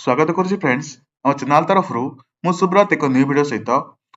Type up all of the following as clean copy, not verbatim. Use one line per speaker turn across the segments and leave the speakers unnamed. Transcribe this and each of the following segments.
स्वागत करुच्ची फ्रेंड्स आम चैनल तरफ मु सुब्रत एक न्यू वीडियो सहित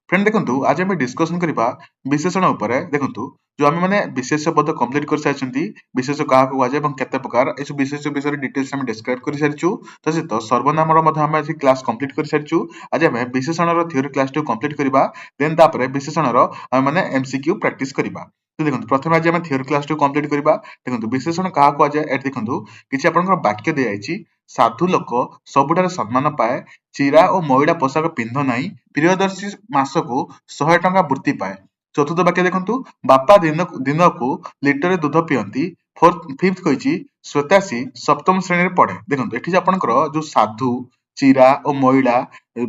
फ्रेंड देखंतु आज आम डिस्कशन करबा विशेषण उपरे देखंतु जो आम माने विशेष पद कंप्लीट कर सारिछंती विशेष कहा को वाजे एवं केते प्रकार ए विशेष विषय डिटेल्स हम डिस्क्राइब कर सारिछु तो सहित सर्वनाम रो मध्ये हम आज क्लास कंप्लीट कर सारिछु आज हम विशेषण रो थ्योरी क्लास टू कंप्लीट करबा देन तापरे विशेषण रो हम माने एमसीक्यू प्रैक्टिस करबा तो देखंतु प्रथम आज हम थ्योरी क्लास टू कंप्लीट करबा देखंतु विशेषण कहा को वाजे एट देखंतु किछि आपनकर वाक्य दे आइछि साधु लोक सबुठारे सम्मान पाए चिरा और मइला पोशाक पिंध नाही प्रियदर्शी मासकू 100 टंका वृत्ति पाए। चतुर्थ वाक्य देखंतु बापा दिनकू लिटर दूध पियंती। फिफ्थ कहिछि श्वेतासी सप्तम श्रेणी रे पढ़े। देखंतु एठी आपनकर जो साधु चिरा और मइला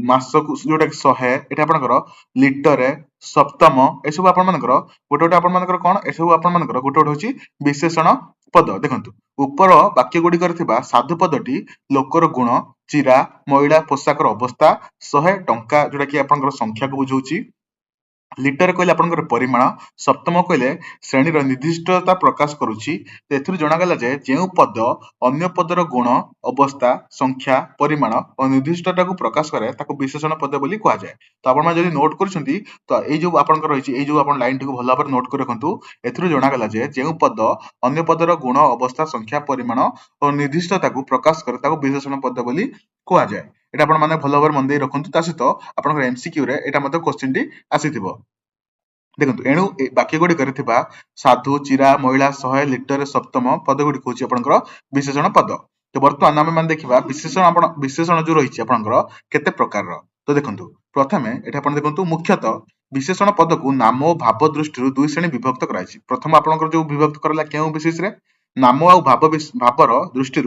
मासकू जोटा 100 एटा आपनकर लिटर सप्तम एसबु आपण मानकर गोटे आपण मानकर कोन एसबु आपण मानकर गोटे होछि विशेषण पद। देखंतु ऊपर वाक्य गुड़िकर थिबा साधु पदटी लोकर गुण चिरा मइला पोशाकर अवस्था 100 टंका जोटा कि आपनकर संख्या को बुझौछि। लिटर कहले आपनकर परिमाण सप्तम कहले श्रेणी निर्दिष्टता प्रकाश करुछि। एथुर जणागला जे जेउ पद अन्य पदर गुण अवस्था संख्या परिमाण और निर्दिष्टता को प्रकाश करे ताको विशेषण पद बोली कहा जाय। तो आपण मा जदि नोट करछंती तो एई जो आपनकर रहिछि एई जो आपण लाइन टी को भलो भाबरे नोट कर रखंतु। एथुर जणागला जे जेउ पद अन्य पदर गुण अवस्था संख्या परिमाण और निर्दिष्टता को प्रकाश करे ताको विशेषण पद बोली कहा जाय। एटा आपण माने भलो भाबरे मन देई रखंतु। ता सहित आपनकर एमसीक्यू रे एटा मते क्वेश्चन टी आसीथिबो। देखंतु एणु वाक्य गुडी करथिबा साधु चिरा महिला 100 लिटर सप्तम पद गुडी होछि आपनकर विशेषण पद। तो वर्तमान आमे मान देखिबा विशेषण जो रहिछि आपनकर केते प्रकार रो। तो देखंतु प्रथमे एटा आपण देखंतु मुख्यतः विशेषण पद को नाम और भाव दृष्टि दुई श्रेणी विभक्त कराइछि। प्रथम आपनकर जो विभक्त करला केउ विशेष रे नाम और भावर दृष्टि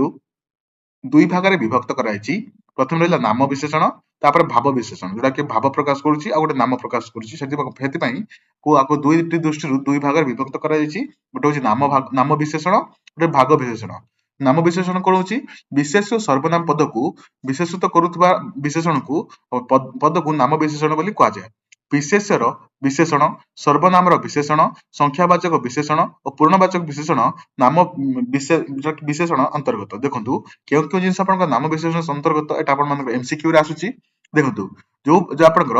दुई भाग रे विभक्त कराइछि। प्रथम रहिला नाम विशेषण तापर भाव विशेषण जोटा कि भाव प्रकाश करूछि आ गोटे नाम प्रकाश करूछि। सेति पई को आको दुईटी दृष्टि दुई भाग रे विभक्त करा जायछि। गोटे होछि नाम विशेषण गोटे भाग विशेषण। नाम विशेषण कोन होछि विशेष सर्वनाम पद को विशेषित करूथबा विशेषण को पद को नाम विशेषण बोली कहा जाय। विशेषर विशेषण सर्वनाम विशेषण संख्यावाचक विशेषण और पूर्णवाचक विशेषण नाम विशेषण अंतर्गत। देखंतु केउ जिंस आपन नाम विशेषण अंतर्गत एटा आपन मान एमसीक्यू रे आसुची। देखंतु जो आपनकर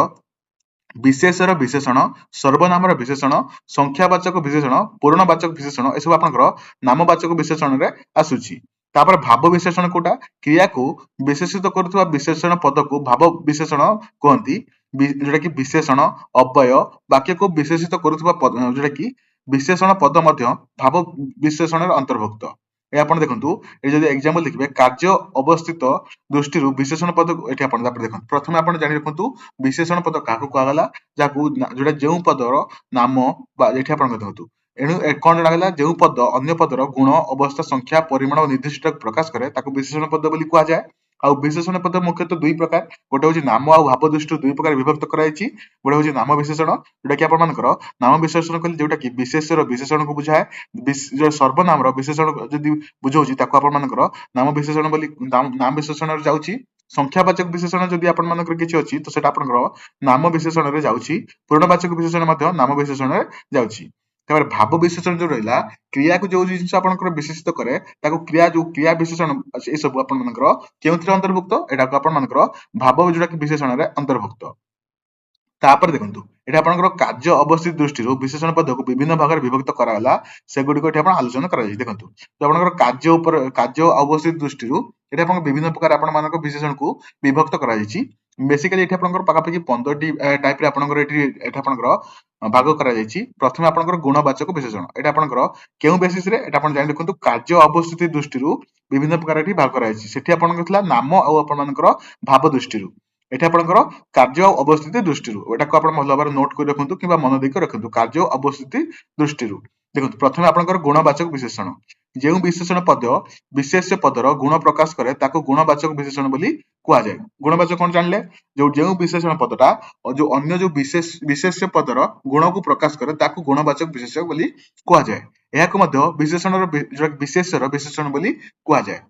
विशेषर विशेषण सर्वनाम विशेषण संख्यावाचक विशेषण पूर्णवाचक विशेषण एसब आपनकर नामवाचक विशेषण रे आसुची। तापर भाव विशेषण कोटा क्रिया को विशेषित करूथबा विशेषण पद को भाव विशेषण कहंती। जोटा कि विशेषण अव्यय वाक्य को विशेषित करूथबा पद जोटा कि विशेषण पद मध्य भाव विशेषण अंतर्भुक्त। ए आपण देखंतु ए जदि एग्जांपल देखिबे कार्य अवस्थित दृष्टि विशेषण पद एठी आपण देखंतु। प्रथमे आपण जानि रखंतु विशेषण पद काको कहला जाकू जोटा जेउ पदर नाम बा एठी आपण देखंतु। एणु कोन लागला जेउ पद अन्य पदर गुण अवस्था संख्या परिमाण और निर्दिष्ट प्रकाश करे ताको विशेषण पद बोली कहा जाय। आ विशेषण पद मुख्यतः दुई प्रकार गोटे होछि नाम आ भाव दृष्टि दुई प्रकार विभक्त कराइछि। गोटे होछि नाम विशेषण जोटा कि आपण मानकर नाम विशेषण कहले जोटा कि विशेषर विशेषण को बुझाए। जो सर्वनाम रो विशेषण जदि बुझौछि ताको आपण मानकर नाम विशेषण बोली नाम विशेषण रे जाउछि। संख्यावाचक विशेषण जदि आपण मानकर किछि अछि तो सेटा आपनकर नाम विशेषण रे जाउछि। पूर्णवाचक विशेषण मध्ये नाम विशेषण रे जाउछि। तापर भाव विशेषण जो रहिला क्रिया को जो जिंस आपनकर विशेषित करे ताको क्रिया विशेषण ए सब आपण मानकर केउथि अंतर्भुक्त एटा को आपण मानकर भाव जोटा कि विशेषण रे अंतर्भुक्त। तापर देखंतु एटा आपनकर कार्य अवस्थित दृष्टि विशेषण पद को विभिन्न भाग रे विभक्त कराला से गुडी को एटा आपण आलोचना करा जाय। देखंतु तो आपनकर कार्य अवस्थित दृष्टि एटा आपण विभिन्न प्रकार आपण मानकर विशेषण को विभक्त करा जायछि। बेसिकली एठी आपनकर पाकापकी 15 टी टाइप रे आपनकर एठी आपनकर भाग करा जायछि। प्रथमे आपनकर गुणवाचक विशेषण एटा आपनकर केउ बेसिस रे एटा आपण जानि देखंतु कार्य अवस्थित दृष्टि विभिन्न प्रकार एठी भाग करा जायछि। सेठी आपनकर थिला नाम आ आपण मानकर भाव दृष्टि एठी आपनकर कार्य अवस्थित दृष्टि एटा को आपण भलो भाबरे नोट कर रखंतु किबा मन देख रखंतु। कार्य अवस्थित दृष्टि देखंतु प्रथमे आपनकर गुणवाचक विशेषण जेउ विशेषण पद विशेष पदर गुण प्रकाश करे ताको गुणवाचक विशेषण बोली कहा जाय। गुणवाचक कोन जानले जो जेउ विशेषण पदटा और जो अन्य जो विशेष पदर गुण को प्रकाश करे ताको गुणवाचक विशेषण बोली कहा जाय। एहा को मध्य विशेषणर विशेषर विशेषण बोली कहा जाय।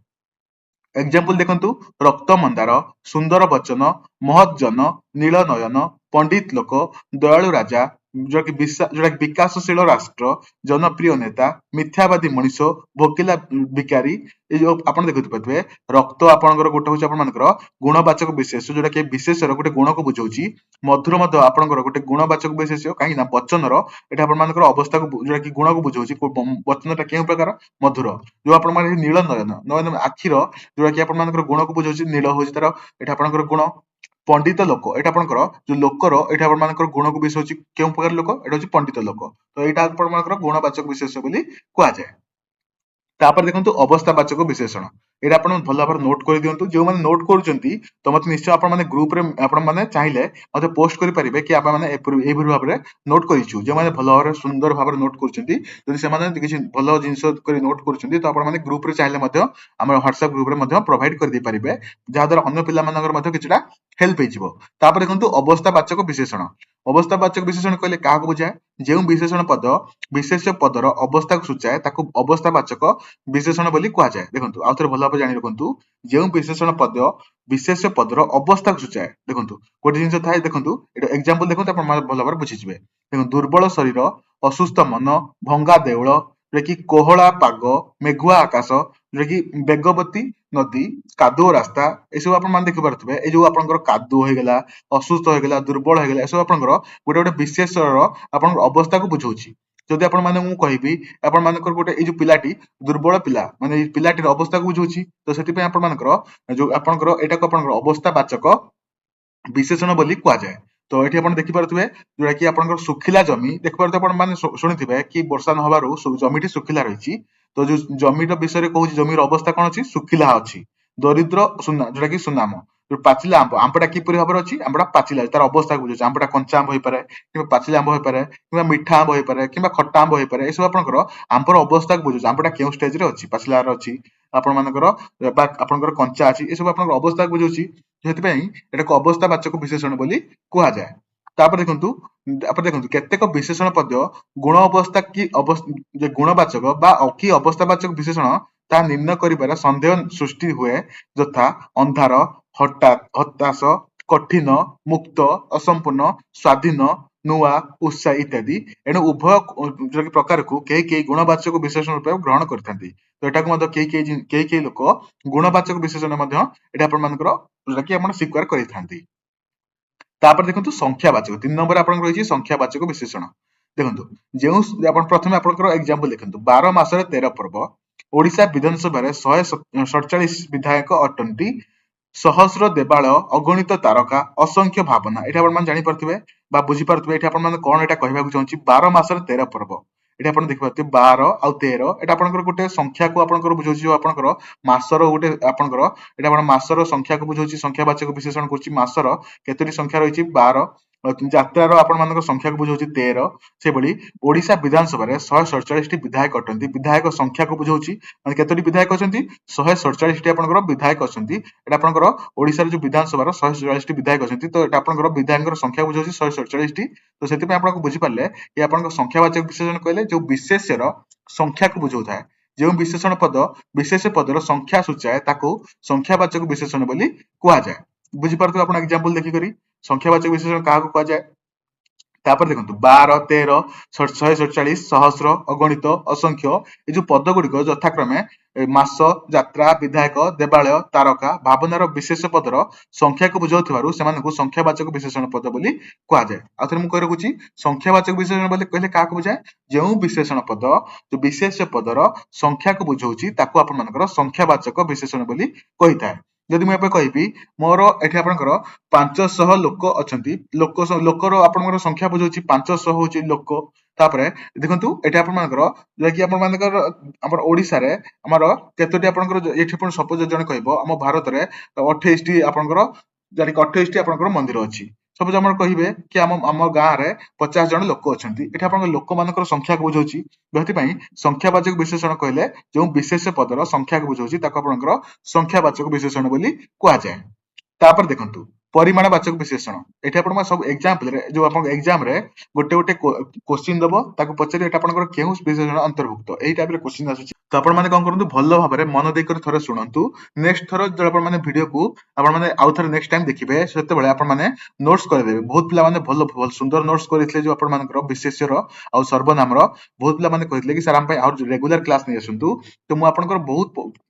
एग्जांपल देखंतु रक्त मंदार सुंदर वचन महत जन नील नयन पंडित लोक दयालु राजा ଯୋଉଟା କି ବିକାଶଶୀଳ ରାଷ୍ଟ୍ର, ଜନପ୍ରିୟ ନେତା, ମିଥ୍ୟାବାଦୀ ମଣିଷ, ଭୋକିଲା ଭିକାରୀ। ଏଇ ଯୋଉ ଆପଣ ଦେଖୁଥିବେ ରକ୍ତ ଆପଣଙ୍କର ଗୋଟେ ହଉଛି ଆପଣମାନଙ୍କର ଗୁଣବାଚକ ବିଶେଷ, ଯୋଉଟା କି ବିଶେଷର ଗୋଟେ ଗୁଣକୁ ବୁଝଉଛି। ମଧୁର ମଧ୍ୟ ଆପଣଙ୍କର ଗୋଟେ ଗୁଣବାଚକ ବିଶେଷ, କାହିଁକି ନା ବଚନର ଏଟା ଆପଣମାନଙ୍କର ଅବସ୍ଥାକୁ ଯୋଉଟା କି ଗୁଣକୁ ବୁଝଉଛି। ବଚନଟା କେଉଁ ପ୍ରକାର? ମଧୁର। ଯୋଉ ଆପଣମାନେ ନୀଳ ନୟନ, ନୟନ ଆଖିର ଯୋଉଟା କି ଆପଣମାନଙ୍କର ଗୁଣକୁ ବୁଝଉଛି। ନୀଳ ହଉଛି ତାର ଏଟା ଆପଣଙ୍କର ଗୁଣ। ପଣ୍ଡିତ ଲୋକ, ଏଇଟା ଆପଣଙ୍କର ଯୋଉ ଲୋକର ଏଇଟା ଆପଣମାନଙ୍କର ଗୁଣକୁ ବିଷଉଛି। କେଉଁ ପ୍ରକାର ଲୋକ? ଏଇଟା ହଉଛି ପଣ୍ଡିତ ଲୋକ। ତ ଏଇଟା ଆପଣମାନଙ୍କର ଗୁଣବାଚକ ବିଶେଷ ବୋଲି କୁହାଯାଏ। ତାପରେ ଦେଖନ୍ତୁ ଅବସ୍ଥାବାଚକ ବିଶେଷଣ। ଏଇଟା ଆପଣ ଭଲ ଭାବରେ ନୋଟ୍ କରିଦିଅନ୍ତୁ। ଯେଉଁମାନେ ନୋଟ୍ କରୁଛନ୍ତି ତ ମତେ ନିଶ୍ଚୟ ଆପଣମାନେ ଗ୍ରୁପରେ ଆପଣମାନେ ଚାହିଁଲେ ମତେ ପୋଷ୍ଟ କରିପାରିବେ କି ଆପଣମାନେ ଏଇଭଳି ଭାବରେ ନୋଟ୍ କରିଛୁ। ଯେଉଁମାନେ ଭଲ ଭାବରେ ସୁନ୍ଦର ଭାବରେ ନୋଟ୍ କରୁଛନ୍ତି, ଯଦି ସେମାନେ କିଛି ଭଲ ଜିନିଷ କରି ନୋଟ୍ କରୁଛନ୍ତି ତ ଆପଣମାନେ ଗ୍ରୁପରେ ଚାହିଁଲେ ମଧ୍ୟ ଆମର ହ୍ୱାଟ୍ସଆପ ଗ୍ରୁପରେ ମଧ୍ୟ ପ୍ରୋଭାଇଡ କରିଦେଇପାରିବେ, ଯାହାଦ୍ୱାରା ଅନ୍ୟ ପିଲାମାନଙ୍କର ମଧ୍ୟ କିଛିଟା ହେଲ୍ପ ହେଇଯିବ। ତାପରେ ଦେଖନ୍ତୁ ଅବସ୍ଥାବାଚକ ବିଶେଷଣ। ଅବସ୍ଥାବାଚକ ବିଶେଷଣ କହିଲେ କାହାକୁ ବୁଝାଏ? ଯେଉଁ ବିଶେଷଣ ପଦ ବିଶେଷ୍ୟ ପଦର ଅବସ୍ଥାକୁ ସୂଚାଏ ତାକୁ ଅବସ୍ଥାବାଚକ ବିଶେଷଣ ବୋଲି କୁହାଯାଏ। ଦେଖନ୍ତୁ ଆଉ ଥରେ ଭଲ ଭାବରେ ଜାଣି ରଖନ୍ତୁ। ଯେଉଁ ବିଶେଷଣ ପଦ ବିଶେଷ୍ୟ ପଦର ଅବସ୍ଥାକୁ ସୂଚାଏ। ଦେଖନ୍ତୁ ଗୋଟେ ଜିନିଷ ଥାଏ, ଦେଖନ୍ତୁ ଏଟା ଏକ୍ସାମ୍ପଲ ଦେଖନ୍ତୁ, ଆପଣ ଭଲ ଭାବରେ ବୁଝିଯିବେ। ଦେଖନ୍ତୁ ଦୁର୍ବଳ ଶରୀର, ଅସୁସ୍ଥ ମନ, ଭଙ୍ଗା ଦେଉଳ, କି କୋହଳା ପାଗ, ମେଘୁଆ ଆକାଶ, କି ବେଗବତୀ ନଦୀ, କାଦୁଅ ରାସ୍ତା, ଏସବୁ ଆପଣ ମାନେ ଦେଖିପାରୁଥିବେ। ଏଇ ଯୋଉ ଆପଣଙ୍କର କାଦୁଅ ହେଇଗଲା, ଅସୁସ୍ଥ ହେଇଗଲା, ଦୁର୍ବଳ ହେଇଗଲା, ଏସବୁ ଆପଣଙ୍କର ଗୋଟେ ଗୋଟେ ବିଶେଷର ଆପଣଙ୍କର ଅବସ୍ଥାକୁ ବୁଝଉଛି। ଯଦି ଆପଣ ମାନେ ମୁଁ କହିବି ଆପଣ ମାନଙ୍କର ଗୋଟେ ଏଇ ଯୋଉ ପିଲାଟି ଦୁର୍ବଳ ପିଲା, ମାନେ ଏଇ ପିଲାଟିର ଅବସ୍ଥାକୁ ବୁଝଉଛି। ତ ସେଥିପାଇଁ ଆପଣ ମାନଙ୍କର ଯୋଉ ଆପଣଙ୍କର ଏଇଟାକୁ ଆପଣଙ୍କର ଅବସ୍ଥାବାଚକ ବିଶେଷଣ ବୋଲି କୁହାଯାଏ। ତ ଏଠି ଆପଣ ଦେଖିପାରୁଥିବେ ଯୋଉଟା କି ଆପଣଙ୍କର ଶୁଖିଲା ଜମି, ଦେଖିପାରୁଥିବେ ଆପଣ ମାନେ ଶୁଣିଥିବେ କି ବର୍ଷା ନ ହବାରୁ ଜମିଟି ଶୁଖିଲା ରହିଛି। ତ ଯୋଉ ଜମିର ବିଷୟରେ କହୁଛି, ଜମିର ଅବସ୍ଥା କଣ ଅଛି? ଶୁଖିଲା ଅଛି। ଦରିଦ୍ର ଯୋଉଟା କି ସୁନାମ। ଯୋଉ ପାଚିଲା ଆମ୍ବ, ଆମ୍ବଟା କିପରି ଭାବରେ ଅଛି? ଆମ୍ବଟା ପାଚିଲା ଅଛି, ତାର ଅବସ୍ଥାକୁ ବୁଝୁଛି। ଆମ୍ବଟା କଞ୍ଚା ଆମ୍ବ ହେଇପାରେ, କିମ୍ବା ପାଚିଲା ଆମ୍ବ ହେଇପାରେ, କିମ୍ବା ମିଠା ଆମ୍ବ ହେଇପାରେ, କିମ୍ବା ଖଟା ଆମ୍ବ ହେଇପାରେ। ଏସବୁ ଆପଣଙ୍କର ଆମ୍ବର ଅବସ୍ଥାକୁ ବୁଝୁଛି। ଆମ୍ବଟା କେଉଁ ଷ୍ଟେଜରେ ଅଛି? ପାଚିଲାରେ ଅଛି, ଆପଣ ମାନଙ୍କର ବା ଆପଣଙ୍କର କଞ୍ଚା ଅଛି। ଏସବୁ ଆପଣଙ୍କର ଅବସ୍ଥାକୁ ବୁଝୁଛି। ସେଥିପାଇଁ ଏଟାକୁ ଅବସ୍ଥାବାଚକ ବିଶେଷଣ ବୋଲି କୁହାଯାଏ। ତାପରେ ଦେଖନ୍ତୁ କେତେକ ବିଶେଷଣ ପଦ ଗୁଣ ଅବସ୍ଥା କି ଗୁଣବାଚକ ବା କି ଅବସ୍ଥାବାଚକ ବିଶେଷଣ ତାହା ନିର୍ଣ୍ଣୟ କରିବାରେ ସନ୍ଦେହ ସୃଷ୍ଟି ହୁଏ। ଯଥା ଅନ୍ଧାର, ହଠାତ୍, ହତାଶ, କଠିନ, ମୁକ୍ତ, ଅସମ୍ପୂର୍ଣ୍ଣ, ସ୍ୱାଧୀନ, ନୂଆ, ଉତ୍ସାହୀ ଇତ୍ୟାଦି। ଏଣୁ ଉଭୟ ପ୍ରକାରକୁ କେହି ଗୁଣବାଚକ ବିଶେଷଣ ରୂପେ ଗ୍ରହଣ କରିଥାନ୍ତି। ତ ଏଟାକୁ ମଧ୍ୟ କେହି ଲୋକ ଗୁଣବାଚକ ବିଶେଷଣ ମଧ୍ୟ ଏଟା ଆପଣମାନଙ୍କର ଯୋଉଟା କି ଆପଣ ସ୍ୱୀକାର କରିଥାନ୍ତି। ତାପରେ ଦେଖନ୍ତୁ ସଂଖ୍ୟାବାଚକ। 3 ନମ୍ବରରେ ଆପଣଙ୍କର ରହିଛି ସଂଖ୍ୟାବାଚକ ବିଶେଷଣ। ଦେଖନ୍ତୁ ଯେଉଁ ଆପଣ ପ୍ରଥମେ ଆପଣଙ୍କର ଏକ୍ସାମ୍ପଲ ଦେଖନ୍ତୁ। 12 ମାସରେ 13 ପର୍ବ। ଓଡିଶା ବିଧାନସଭାରେ 147 ବିଧାୟକ ଅଟନ୍ତି। ସହସ୍ର ଦେବାଳୟ, ଅଗଣିତ ତାରକା, ଅସଂଖ୍ୟ ଭାବନା। ଏଠି ଆପଣ ମାନେ ଜାଣିପାରୁଥିବେ ବା ବୁଝିପାରୁଥିବେ ଏଠି ଆପଣ ମାନେ କଣ ଏଟା କହିବାକୁ ଚାହୁଁଛି। 12 ମାସରେ 13 ପର୍ବ, ଏଠି ଆପଣ ଦେଖିପାରୁଥିବେ 12 ଆଉ 13 ଏଟା ଆପଣଙ୍କର ଗୋଟେ ସଂଖ୍ୟାକୁ ଆପଣଙ୍କର ବୁଝଉଛି। ଯୋଉ ଆପଣଙ୍କର ମାସର ଗୋଟେ ଆପଣଙ୍କର ଏଟା ଆପଣ ମାସର ସଂଖ୍ୟାକୁ ବୁଝଉଛି। ସଂଖ୍ୟାବାଚକ ବିଶେଷଣ କରୁଛି। ମାସର କେତୋଟି ସଂଖ୍ୟା ରହିଛି? 12। ଯାତ୍ରାର ଆପଣମାନଙ୍କ ସଂଖ୍ୟାକୁ ବୁଝଉଛି 13। ସେଭଳି ଓଡିଶା ବିଧାନସଭାରେ 147ଟି ବିଧାୟକ ଅଟନ୍ତି। ବିଧାୟକ ସଂଖ୍ୟାକୁ ବୁଝଉଛି, ମାନେ କେତୋଟି ବିଧାୟକ ଅଛନ୍ତି? 147ଟି ଆପଣଙ୍କର ବିଧାୟକ ଅଛନ୍ତି। ଏଟା ଆପଣଙ୍କର ଓଡିଶାର ଯୋଉ ବିଧାନସଭାର 147ଟି ବିଧାୟକ ଅଛନ୍ତି। ତ ଏଟା ଆପଣଙ୍କର ବିଧାୟକଙ୍କର ସଂଖ୍ୟା ବୁଝଉଛି 147ଟି। ତ ସେଥିପାଇଁ ଆପଣଙ୍କୁ ବୁଝିପାରିଲେ ଏ ଆପଣଙ୍କ ସଂଖ୍ୟାବାଚକ ବିଶେଷଣ କହିଲେ ଯୋଉ ବିଶେଷ୍ୟର ସଂଖ୍ୟାକୁ ବୁଝଉଥାଏ। ଯେଉଁ ବିଶେଷଣ ପଦ ବିଶେଷ ପଦର ସଂଖ୍ୟା ସୂଚାଏ ତାକୁ ସଂଖ୍ୟାବାଚକ ବିଶେଷଣ ବୋଲି କୁହାଯାଏ। ବୁଝିପାରୁଥିବେ ଆପଣ ଏକ୍ସାମ୍ପଲ ଦେଖିକରି ସଂଖ୍ୟାବାଚକ ବିଶେଷଣ କାହାକୁ କୁହାଯାଏ। ତାପରେ ଦେଖନ୍ତୁ 12, 13, 147, ସହସ୍ର, ଅଗଣିତ, ଅସଂଖ୍ୟ ଏ ଯୋଉ ପଦ ଗୁଡିକ ଯଥାକ୍ରମେ ମାସ, ଯାତ୍ରା, ବିଧାୟକ, ଦେବାଳୟ, ତାରକା, ଭାବନାର ବିଶେଷ ପଦର ସଂଖ୍ୟାକୁ ବୁଝାଉଥିବାରୁ ସେମାନଙ୍କୁ ସଂଖ୍ୟାବାଚକ ବିଶେଷଣ ପଦ ବୋଲି କୁହାଯାଏ। ଆଉ ଥରେ ମୁଁ କହି ରଖୁଛି, ସଂଖ୍ୟାବାଚକ ବିଶେଷଣ ବୋଲି କହିଲେ କାହାକୁ ବୁଝାଏ? ଯେଉଁ ବିଶେଷଣ ପଦ ଯୋଉ ବିଶେଷ ପଦର ସଂଖ୍ୟାକୁ ବୁଝଉଛି ତାକୁ ଆପଣମାନଙ୍କର ସଂଖ୍ୟାବାଚକ ବିଶେଷଣ ବୋଲି କହିଥାଏ। ଯଦି ମୁଁ ଏବେ କହିବି ମୋର ଏଠି ଆପଣଙ୍କର 500 ଲୋକ ଅଛନ୍ତି। ଲୋକର ଆପଣଙ୍କର ସଂଖ୍ୟା ବୁଝଉଛି 500 ହଉଛି ଲୋକ। ତାପରେ ଦେଖନ୍ତୁ ଏଠି ଆପଣମାନଙ୍କର ଯାହାକି ଆପଣମାନଙ୍କର ଆମର ଓଡିଶାରେ ଆମର କେତୋଟି ଆପଣଙ୍କର ଏଠି ଆପଣ ସପୋଜ ଜଣେ କହିବ ଆମ ଭାରତରେ 28ଟି ଆପଣଙ୍କର ଯାହାକି 28ଟି ଆପଣଙ୍କର ମନ୍ଦିର ଅଛି। ସପୋଜ ଆମର କହିବେ କି ଆମ ଗାଁରେ 50 ଜଣ ଲୋକ ଅଛନ୍ତି। ଏଠି ଆପଣଙ୍କ ଲୋକମାନଙ୍କର ସଂଖ୍ୟାକୁ ବୁଝଉଛି। ସେଥିପାଇଁ ସଂଖ୍ୟାବାଚକ ବିଶେଷଣ କହିଲେ ଯେଉଁ ବିଶେଷ ପଦର ସଂଖ୍ୟାକୁ ବୁଝଉଛି ତାକୁ ଆପଣଙ୍କର ସଂଖ୍ୟାବାଚକ ବିଶେଷଣ ବୋଲି କୁହାଯାଏ। ତାପରେ ଦେଖନ୍ତୁ ପରିମାଣବାଚକ ବିଶେଷଣ ଏଠି ଆପଣ ସବୁ ଏକ୍ସାମ୍ପଲ ରେ ଯୋଉ ଆପଣ ଏକ୍ସାମ ରେ ଗୋଟେ क्वेश्चन दबो ताको पचारि एटा आपनकर केउ विशेषण अंतर्भुक्त एही टाइप रे क्वेश्चन आसुची तो आपण माने कोन करंतु भलो भाबरे मन देई कर थरे सुनंतु नेक्स्ट थरो जब आपण माने वीडियो को आपण माने आउ थरे नेक्स्ट टाइम देखिबे सेते बेले आपण माने नोट्स कर देबे बहुत पिला माने भलो भलो सुंदर नोट्स करितले जो आपण मानकर विशेष्य रो आ सर्वनाम रो बहुत पिला माने कहितले कि सर हम पई और रेगुलर क्लास नै आसंतु तो मु आपनकर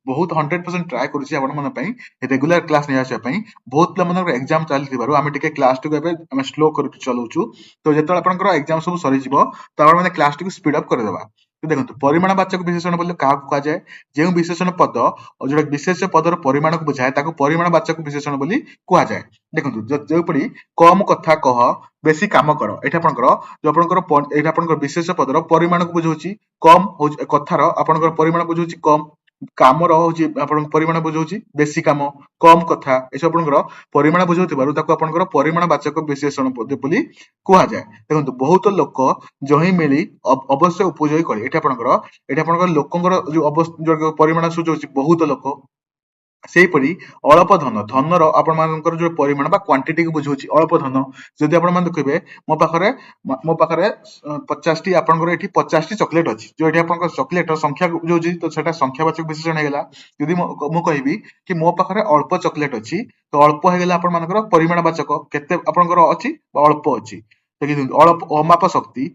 बहुत 100% ट्राई करूची आपण मन पई रेगुलर क्लास नै आसे पई बहुत पिला मानकर एग्जाम चालिथिबारु आमे टिके क्लास टू एबे आमे स्लो कर चलौचु तो जेतले आपनकर एग्जाम सब सरी जिवो तो आपण माने क्लास टू स्पीड अप कर देबा तो देखंतु परिमाणवाचक विशेषण बोले काहा को कहा जाय जेउ विशेषण पद जोडा विशेष पदर परिमाण को बुझाए ताको परिमाणवाचक विशेषण बोली कहा जाय देखंतु जो पड़ी कम कथा कह बेसी काम कर एटा आपनकर जो आपनकर एटा आपनकर विशेष पदर परिमाण को बुझौची कम हो कथार आपनकर परिमाण बुझौची कम कामर होची आपन परिमाण बुझौची बेसी काम कम कथा एसो आपनकर परिमाण बुझौतिबारु ताको आपनकर परिमाणवाचक विशेषण बोली कहा जाय देखंतु बहुत लोक जही मिली अवश्य उपयोगी करी एटा आपनकर लोकंकर जो परिमाण सुझौची बहुत लोक सेही परी अल्प धन धनर आपण मानकर जो परिमाण बा क्वांटिटी को बुझौची अल्प धन जदि आपण मान देखिबे मो पाखरे 50 टी आपनकर एठी 50 टी चॉकलेट अछि जो एठी आपनकर चॉकलेट संख्या को बुझौची तो सेटा संख्यावाचक विशेषण हेगला यदि मो कहिबी कि मो पाखरे अल्प चॉकलेट अछि तो अल्प हेगला आपण मानकर परिमाणवाचक केते आपनकर अछि बा अल्प अछि देखि अल्प अमाप शक्ति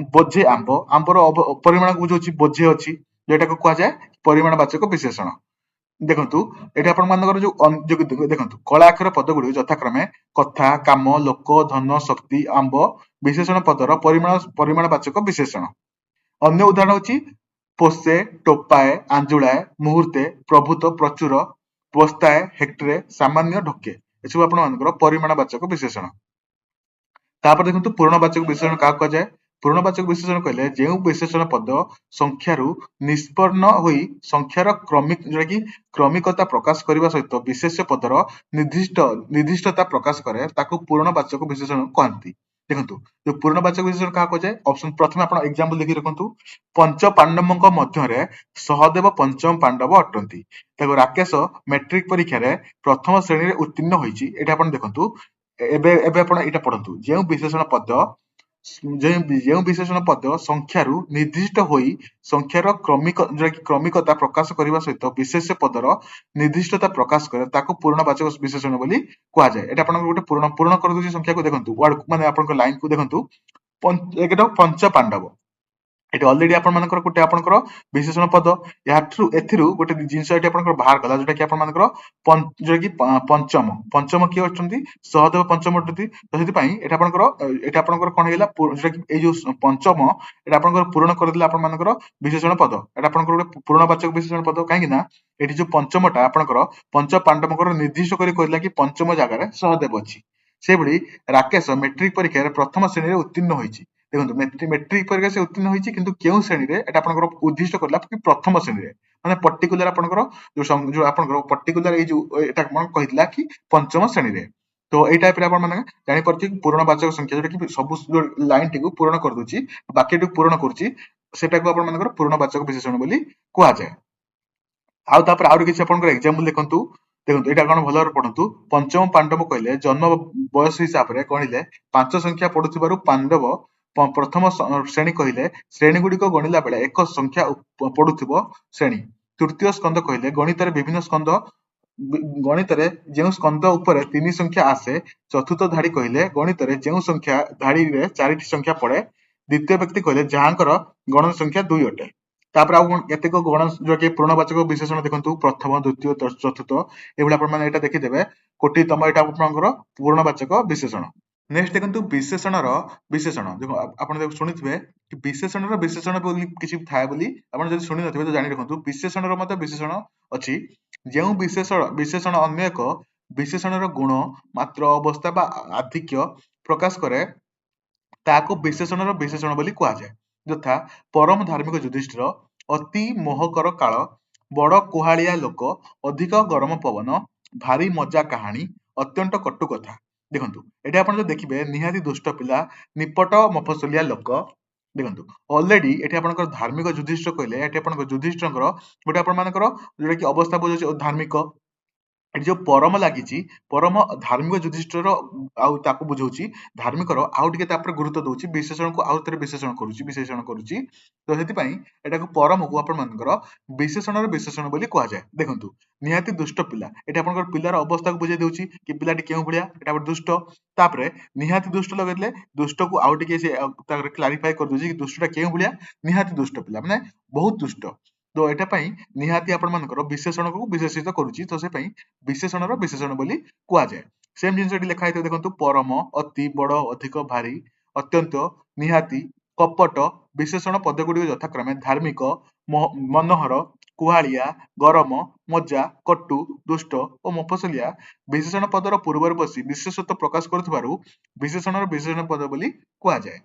बोझे आंबर परिमाण को बुझौची बोझे अछि जेटा को कहा जाय परिमाणवाचक विशेषण देखंतु एटा आपण मानकर जो देखंतु कला अक्षर पद गुडी यथाक्रमे कथा काम लोक धन शक्ति आंब विशेषण पदर परिमाणवाचक विशेषण अन्य उदाहरण होची पोसे टोपाए आंजुलाए मुहूर्ते प्रभुत प्रचुर पोस्ताए हेक्टरे सामान्य ढोके एसब आपण मानकर परिमाणवाचक विशेषण तापर देखंतु पूर्णवाचक विशेषण का कहा जाय पूर्णवाचक विशेषण कहले जेउ विशेषण पद संख्यारु निष्पन्न होई संख्यार क्रमिक जोटा कि क्रमिकता प्रकाश करबा सहित विशेष पदर निर्दिष्टता प्रकाश करे ताको पूर्णवाचक विशेषण कहंती देखंतु जो पूर्णवाचक विशेषण का कहा जाय ऑप्शन प्रथम आपण एग्जांपल देखि रखंतु पंच पांडवଙ୍କ ମଧ୍ୟରେ सहदेव पंचम पांडव अटंती ताको राकेश मैट्रिक परीक्षा रे प्रथम श्रेणी रे उत्तीर्ण होईची एटा आपण देखंतु एबे एबे आपण एटा पढंतु जेउ विशेषण पद संख्यारु निर्दिष्ट होई संख्यार क्रमिकता प्रकाश करबा सहित विशेष पदर निर्दिष्टता प्रकाश करे ताको पूर्णवाचक विशेषण बोली कहा जाय एटा आपण गोटे पूर्ण कर दोची संख्या को देखंतु वर्ड माने आपण लाइन को देखंतु एटा पंच पांडव एटी ऑलरेडी आपण मानकर गोटे आपनकर विशेषण पद याथ्रु एथिरु गोटे जिंस एटी आपनकर बाहर गला जोटा कि आपण मानकर जो कि पंचम किए अछंती सहदेव पंचम अटंती तो सेति पई एटा आपनकर कोन हेला जोटा कि ए जो पंचम एटा आपनकर पूर्ण कर दिला आपण मानकर विशेषण पद एटा आपनकर गोटे पूर्णवाचक विशेषण पद काहे कि ना एटी जो पंचमटा आपनकर पंच पांडवकर निर्दिष्ट करी कहला कि पंचम जगह रे सहदेव अछि से भली राकेश मैट्रिक परीक्षा रे प्रथम श्रेणी रे उत्तीर्ण होईची देखो मैट्रिक परीक्षा से उत्तीर्ण होईची किंतु केउ श्रेणी रे एटा आपनकर उद्दिष्ट करला कि प्रथम श्रेणी रे माने पर्टिकुलर आपनकर जो आपनकर पर्टिकुलर ए जो एटा मन कहितला कि पंचम श्रेणी रे तो ए टाइप रे आपण माने जानि परछि पूर्णवाचक संख्या जोटा कि सब लाइन टिकु पूर्ण कर दोची बाकी टिकु पूर्ण करछि सेटा को आपण मानकर पूर्णवाचक विशेषण बोली कहा जाय आउ तापर आउर किछि आपनकर एग्जांपल देखंतु देखंतु एटा कोन भलर पढंतु पंचम पांडव कहले जन्म बयस हिसाब रे कहले पांच संख्या पढुथिबारु पांडव प्रथम श्रेणी कहले श्रेणी गुडिक गणिला बेले एक संख्या पढुथिबो श्रेणी तृतीय स्कंद कहले गणित रे विभिन्न स्कंद गणित रे जेउ स्कंद ऊपर तीन संख्या आसे चतुर्थ धाडी कहले गणित रे जेउ संख्या धाडी रे चारिटी संख्या पड़े द्वितीय व्यक्ति कहले जहांकर गणन संख्या 2 अटे तापर आउ केतेक गण जो कि पूर्णवाचक विशेषण देखंतु प्रथम द्वितीय चतुर्थ एबला आपण माने एटा देखि देबे कोटि तम एटा आपनकर पूर्णवाचक विशेषण नेक्स्ट देखंतु विशेषणर विशेषण देखो आपण देखो सुनिथिबे कि विशेषणर विशेषण बोली किछि थाय बोली आपण जदि सुनि नथिबे तो जानि रखंतु विशेषणर मते विशेषण अछि जेउ विशेषण अन्य एक विशेषणर गुण मात्र अवस्था बा आधिक्य प्रकाश करे ताको विशेषणर विशेषण बोली कहा जाय यथा परम धार्मिक युधिष्ठिर अति मोहकर काल बड़ कुहालिया लोक अधिक गरम पवन भारी मजा कहानी अत्यंत कटु कथा देखंतु एटा आपण जो देखिबे निहाती दुष्ट पिला निपट मफसलिया लोक देखंतु ऑलरेडी एटा आपनकर धार्मिक युधिष्ठिर कहले एटा आपनकर युधिष्ठिरकर गोटे आपण मानकर जोटा कि अवस्था बुझे धार्मिक ଏଠି ଯୋଉ ପରମ ଲାଗିଛି, ପରମ ଧାର୍ମିକ ଯୁଧିଷ୍ଠିର ଆଉ ତାକୁ ବୁଝଉଛି, ଧାର୍ମିକର ଆଉ ଟିକେ ତାପରେ ଗୁରୁତ୍ୱ ଦଉଛି, ବିଶେଷଣକୁ ଆଉ ଥରେ ବିଶେଷଣ କରୁଛି। ତ ସେଥିପାଇଁ ଏଟାକୁ ପରମକୁ ଆପଣ ମାନଙ୍କର ବିଶେଷଣର ବିଶେଷଣ ବୋଲି କୁହାଯାଏ। ଦେଖନ୍ତୁ, ନିହାତି ଦୁଷ୍ଟ ପିଲା, ଏଠି ଆପଣଙ୍କର ପିଲାର ଅବସ୍ଥାକୁ ବୁଝେଇ ଦଉଛି କି ପିଲାଟି କେଉଁ ଭଳିଆ, ଏଟା ଗୋଟେ ଦୁଷ୍ଟ। ତାପରେ ନିହାତି ଦୁଷ୍ଟ ଲଗେଇଲେ ଦୁଷ୍ଟକୁ ଆଉ ଟିକେ ସେ କ୍ଲାରିଫାଇ କରିଦଉଛି କି ଦୁଷ୍ଟଟା କେଉଁ ଭଳିଆ, ନିହାତି ଦୁଷ୍ଟ ପିଲା ମାନେ ବହୁତ ଦୁଷ୍ଟ। ତ ଏଟା ପାଇଁ ନିହାତି ଆପଣ ମାନଙ୍କର ବିଶେଷଣକୁ ବିଶେଷିତ କରୁଛି, ତ ସେ ପାଇଁ ବିଶେଷଣର ବିଶେଷଣ ବୋଲି କୁହାଯାଏ। ସେମ ଜିନିଷ ଏଠି ଲେଖା ହେଇଥିବ, ଦେଖନ୍ତୁ ପରମ, ଅତି, ବଡ, ଅଧିକ, ଭାରି, ଅତ୍ୟନ୍ତ, ନିହାତି, କପଟ ବିଶେଷଣ ପଦ ଗୁଡିକ ଯଥାକ୍ରମେ ଧାର୍ମିକ, ମନୋହର, କୁହାଳିଆ, ଗରମ, ମଜା, କଟୁ, ଦୁଷ୍ଟ ଓ ମଫସଲିଆ ବିଶେଷଣ ପଦର ପୂର୍ବରୁ ବସି ବିଶେଷତ୍ୱ ପ୍ରକାଶ କରୁଥିବାରୁ ବିଶେଷଣର ବିଶେଷଣ ପଦ ବୋଲି କୁହାଯାଏ।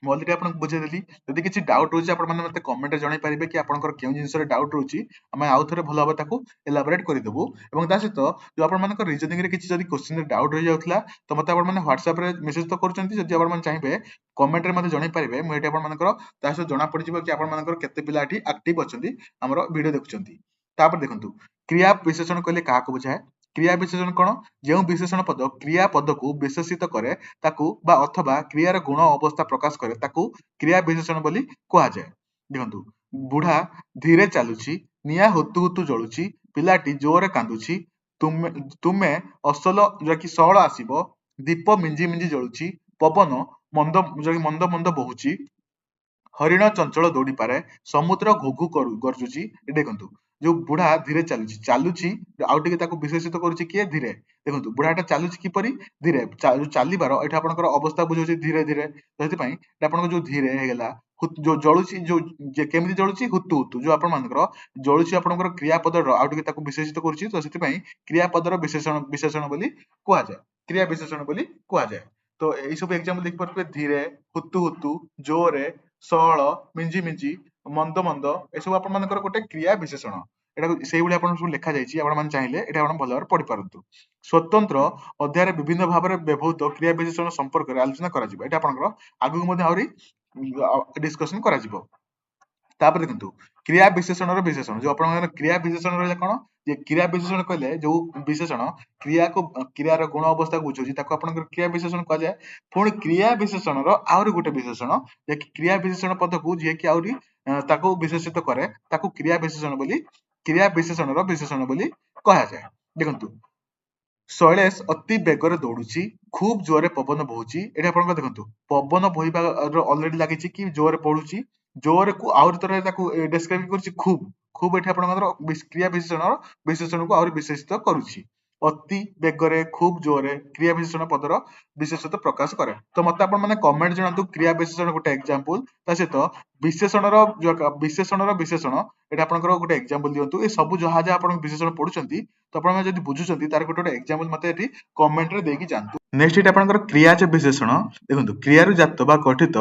ମୁଁ ଅଲରେଡି ଆପଣଙ୍କୁ ବୁଝେଇଦେଲି। ଯଦି କିଛି ଡାଉଟ୍ ରହୁଛି ଆପଣ ମାନେ ମତେ କମେଣ୍ଟରେ ଜଣାଇ ପାରିବେ କି ଆପଣଙ୍କର କେଉଁ ଜିନିଷରେ ଡାଉଟ୍ ରହୁଛି, ଆମେ ଆଉ ଥରେ ଭଲ ଭାବରେ ତାକୁ ଏଲାବୋରେଟ୍ କରିଦେବୁ। ଏବଂ ତା ସହିତ ଯୋଉ ଆପଣମାନଙ୍କ ରିଜନିଂରେ କିଛି ଯଦି କ୍ୱେଶ୍ଚିନରେ ଡାଉଟ୍ ରହିଯାଉଥିଲା, ତ ମତେ ଆପଣମାନେ ହ୍ୱାଟ୍ସଆପରେ ମେସେଜ ତ କରୁଛନ୍ତି, ଯଦି ଆପଣମାନେ ଚାହିଁବେ କମେଣ୍ଟରେ ମତେ ଜଣାଇ ପାରିବେ, ମୁଁ ଏଠି ଆପଣମାନଙ୍କର ତା ସହିତ ଜଣା ପଡିଯିବ କି ଆପଣମାନଙ୍କର କେତେ ପିଲା ଏଠି ଆକ୍ଟିଭ ଅଛନ୍ତି, ଆମର ଭିଡିଓ ଦେଖୁଛନ୍ତି। ତାପରେ ଦେଖନ୍ତୁ, କ୍ରିୟା ବିଶେଷଣ କହିଲେ କାହାକୁ ବୁଝାଏ? କ୍ରିୟା ବିଶେଷଣ କଣ? ଯେଉଁ ବିଶେଷଣ ପଦ କ୍ରିୟା ପଦକୁ ବିଶେଷିତ କରେ ତାକୁ ବା ଅଥବା କ୍ରିୟାର ଗୁଣ ଅବସ୍ଥା ପ୍ରକାଶ କରେ ତାକୁ କ୍ରିୟା ବିଶେଷଣ ବୋଲି କୁହାଯାଏ। ଦେଖନ୍ତୁ, ବୁଢା ଧୀରେ ଚାଲୁଛି, ନିଆଁ ହୁତୁ ହୁତୁ ଜଳୁଛି, ପିଲାଟି ଜୋରରେ କାନ୍ଦୁଛି, ତୁମେ ତୁମେ ଅସଲ ଯାହାକି ସହଳ ଆସିବ, ଦୀପ ମିଞ୍ଜି ମିଞ୍ଜି ଜଳୁଛି, ପବନ ମନ୍ଦ ମନ୍ଦ ବହୁଛି, ହରିଣ ଚଞ୍ଚଳ ଦୌଡ଼ି ପାରେ, ସମୁଦ୍ର ଘୁ ଘୁ ଗର୍ଜୁଛି। ଦେଖନ୍ତୁ, ଯୋଉ ବୁଢା ଧୀରେ ଚାଲୁଛି, ଆଉ ଟିକେ ତାକୁ ବିଶେଷିତ କରୁଛି କିଏ? ଧୀରେ। ଦେଖନ୍ତୁ, ବୁଢାଟା ଚାଲୁଛି କିପରି? ଧୀରେ। ଚାଲିବାର ଏଠି ଆପଣଙ୍କର ଅବସ୍ଥା ବୁଝଉଛି ଧୀରେ ଧୀରେ, ତ ସେଥିପାଇଁ ଆପଣଙ୍କର ଯୋଉ ଧୀରେ ହେଇଗଲା, ଯୋଉ ଜଳୁଛି, କେମିତି ଜଳୁଛି? ହୁତୁ ହୁତୁ। ଯୋଉ ଆପଣମାନଙ୍କର ଜଳୁଛି ଆପଣଙ୍କର କ୍ରିୟାପଦର ଆଉ ଟିକେ ତାକୁ ବିଶେଷିତ କରୁଛି, ତ ସେଥିପାଇଁ କ୍ରିୟାପଦର ବିଶେଷଣ ବୋଲି କୁହାଯାଏ, କ୍ରିୟା ବିଶେଷଣ ବୋଲି କୁହାଯାଏ। ତ ଏଇ ସବୁ ଏକ୍ସାମ୍ପଲ ଦେଖିପାରୁଥିବେ, ଧୀରେ, ହୁତୁ ହୁତୁ, ଜୋରେ, ସହଳ, ମିଞ୍ଜି ମିଞ୍ଜି, ମନ୍ଦ ମନ୍ଦ, ଏସବୁ ଆପଣମାନଙ୍କର ଗୋଟେ କ୍ରିୟା ବିଶେଷଣ। ଏଟାକୁ ସେଇଭଳି ଆପଣ ସବୁ ଲେଖାଯାଇଛି, ଆପଣମାନେ ଚାହିଁଲେ ଏଟା ଆପଣ ଭଲ ଭାବରେ ପଢିପାରନ୍ତୁ। ସ୍ୱତନ୍ତ୍ର ଅଧ୍ୟାୟରେ ବିଭିନ୍ନ ଭାବରେ ବ୍ୟବହୃତ କ୍ରିୟା ବିଶେଷଣ ସମ୍ପର୍କରେ ଆଲୋଚନା କରାଯିବ। ଏଟା ଆପଣଙ୍କର ଆଗକୁ ମଧ୍ୟ ଆହୁରି ଡିସ୍କସନ କରାଯିବ। ତାପରେ ଦେଖନ୍ତୁ, କ୍ରିୟା ବିଶେଷଣର ବିଶେଷଣ, ଯୋଉ ଆପଣଙ୍କର କ୍ରିୟା ବିଶେଷଣ ରହିଲା କଣ? ଯେ କ୍ରିୟା ବିଶେଷଣ କହିଲେ ଯୋଉ ବିଶେଷଣ କ୍ରିୟାର ଗୁଣ ଅବସ୍ଥାକୁ ବୁଝଉଛି, ତାକୁ ଆପଣଙ୍କର କ୍ରିୟା ବିଶେଷଣ କୁହାଯାଏ। ପୁଣି କ୍ରିୟା ବିଶେଷଣର ଆହୁରି ଗୋଟେ ବିଶେଷଣ, ଯାହାକି କ୍ରିୟା ବିଶେଷଣ ପଦକୁ ଯିଏକି ଆହୁରି ତାକୁ ବିଶେଷିତ କରେ, ତାକୁ କ୍ରିୟା ବିଶେଷଣର ବିଶେଷଣ ବୋଲି କୁହାଯାଏ। ଦେଖନ୍ତୁ, ଶୈଳେଶ ଅତି ବେଗରେ ଦୌଡୁଛି, ଖୁବ ଜୋରରେ ପବନ ବହୁଛି। ଏଠି ଆପଣଙ୍କର ଦେଖନ୍ତୁ, ପବନ ବୋହିବାର ଅଲରେଡି ଲାଗିଛି କି ଜୋରରେ ପଡୁଛି, ଜୋରକୁ ଆହୁରି ଥରେ ତାକୁ ଡେସ୍କ୍ରାଇବ କରୁଛି ଖୁବ। ଖୁବ ଏଠି ଆପଣଙ୍କର କ୍ରିୟା ବିଶେଷଣକୁ ଆହୁରି ବିଶେଷିତ କରୁଛି। ଅତି ବେଗରେ, ଖୁବ ଜୋରରେ କ୍ରିୟା ବିଶେଷଣ ପଦର ବିଶେଷତ୍ୱ ପ୍ରକାଶ କରେ। ତ ମତେ ଆପଣ ମାନେ କମେଣ୍ଟ ଜଣାନ୍ତୁ, କ୍ରିୟା ବିଶେଷଣ ଗୋଟେ ଏକ୍ସାମ୍ପଲ, ତା ସହିତ ବିଶେଷଣର ବିଶେଷଣ, ଏଟା ଆପଣଙ୍କର ଗୋଟେ ଏକ୍ସାମ୍ପଲ ଦିଅନ୍ତୁ। ଏ ସବୁ ଯାହା ଯାହା ଆପଣ ବିଶେଷଣ ପଢୁଛନ୍ତି, ତ ଆପଣମାନେ ଯଦି ବୁଝୁଛନ୍ତି ତାର ଗୋଟେ ଗୋଟେ ଏକ୍ସାମ୍ପଲ ମତେ ଏଠି କମେଣ୍ଟରେ ଦେଇକି ଯାଆନ୍ତୁ। ନେକ୍ସଟ ଏଠି ଆପଣଙ୍କର କ୍ରିୟାଜ ବିଶେଷଣ। ଦେଖନ୍ତୁ, କ୍ରିୟାରୁ ଜାତ ବା ଗଠିତ